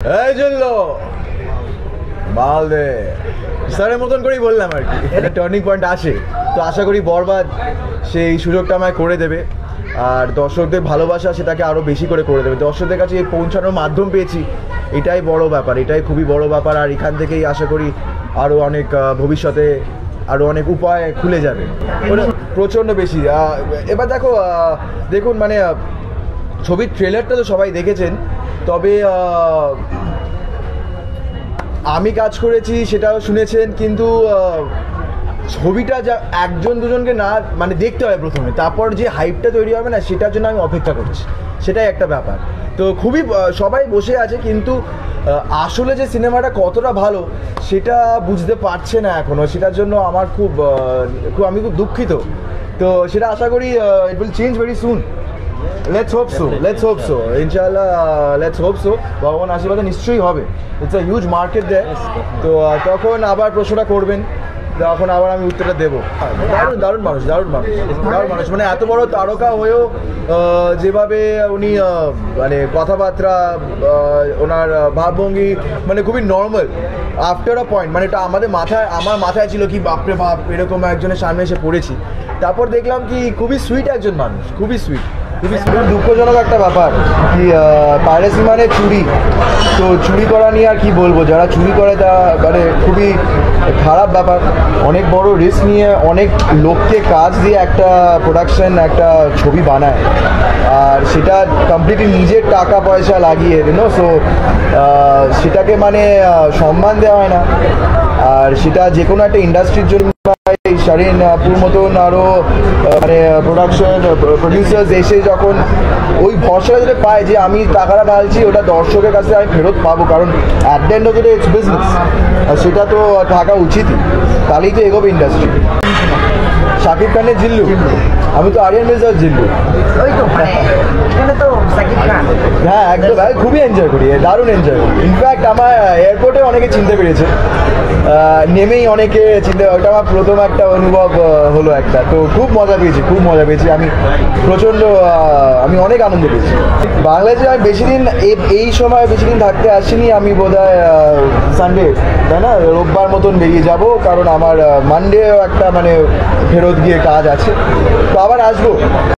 এই চললো মাল দে স্যারের মতন করেই বললাম আর কি। একটা টার্নিং পয়েন্ট আসে, তো আশা করি বরবাদ সেই সুযোগটা আমায় করে দেবে, আর দর্শকদের ভালোবাসা সেটাকে আরও বেশি করে দেবে। দর্শকদের কাছে পৌঁছানোর মাধ্যম পেয়েছি, এটাই বড় ব্যাপার, এটাই খুবই বড় ব্যাপার। আর এখান থেকেই আশা করি আরও অনেক ভবিষ্যতে আরও অনেক উপায় খুলে যাবে, প্রচণ্ড বেশি। এবার দেখুন মানে ছবির ট্রেলারটা তো সবাই দেখেছেন, তবে আমি কাজ করেছি সেটাও শুনেছেন, কিন্তু ছবিটা যা একজন দুজনকে না মানে দেখতে হয় প্রথমে, তারপর যে হাইপটা তৈরি হবে না, সেটার জন্য আমি অপেক্ষা করছি, সেটাই একটা ব্যাপার। তো খুবই সবাই বসে আছে, কিন্তু আসলে যে সিনেমাটা কতটা ভালো সেটা বুঝতে পারছে না এখনও, সেটার জন্য আমার আমি খুব দুঃখিত। তো সেটা আশা করি it will change very soon. Let's hope so ইনশাআল্লাহ, লেটস হোপ সো। ভগবান আশীর্বাদে নিশ্চয়ই হবে। ইটস আ হিউজ মার্কেট দেয়, তো তখন আবার প্রশ্নটা করবেন, তখন আবার আমি উত্তরটা দেবো। দারুণ মানুষ, মানে এত বড় তারকা হয়েও যেভাবে উনি মানে কথাবার্তা, ওনার ভাবভঙ্গি মানে খুবই নর্মাল আফটার আ পয়েন্ট। মানে এটা আমার মাথায় ছিল কি বাপরে বাপ, এরকম একজনের সামনে এসে পড়েছি। তারপর দেখলাম কি খুবই সুইট একজন মানুষ, খুবই দুঃখজনক একটা ব্যাপার কি পাইরেসি মানে চুরি। তো চুরি করা নিয়ে আর কি বলবো, যারা চুরি করে তা মানে খুবই খারাপ ব্যাপার। অনেক বড় রিস্ক নিয়ে অনেক লোককে কাজ দিয়ে একটা প্রোডাকশন, একটা ছবি বানায়, আর সেটা কমপ্লিটলি নিজের টাকা পয়সা লাগিয়ে সো সেটাকে মানে সম্মান দেওয়া হয় না। আর সেটা যে কোনো একটা ইন্ডাস্ট্রির জন্য শারিন আপুর মতন আরও মানে প্রডিউসার্স এসে যখন ওই ভরসাটা যেটা পায় যে আমি টাকাটা ঢালছি, ওটা দর্শকের কাছে আমি ফেরত পাবো, কারণ at the end of the day it's business, সেটা তো থাকা উচিতই, তাহলেই তো এগোবে ইন্ডাস্ট্রি। শাকিব খানের জিল্লু, আমি তো আরিয়ান মির্জার জিল্লু। হ্যাঁ একদম, আমি খুবই এনজয় করি, দারুণ এনজয় করি। ইনফ্যাক্ট আমার এয়ারপোর্টে অনেকে চিনতে পেরেছে, নেমেই অনেকে চিনতে, ওটা আমার প্রথম একটা অনুভব হলো একটা। তো খুব মজা পেয়েছি আমি, আমি অনেক আনন্দ পেয়েছি। বাংলাদেশে আমি এই সময় বেশি দিন থাকতে আসিনি, আমি বোধহয় সানডে তাই না, রোববার মতন বেরিয়ে যাব, কারণ আমার মানডেও একটা মানে ফেরত গিয়ে কাজ আছে, তো আবার আসবো।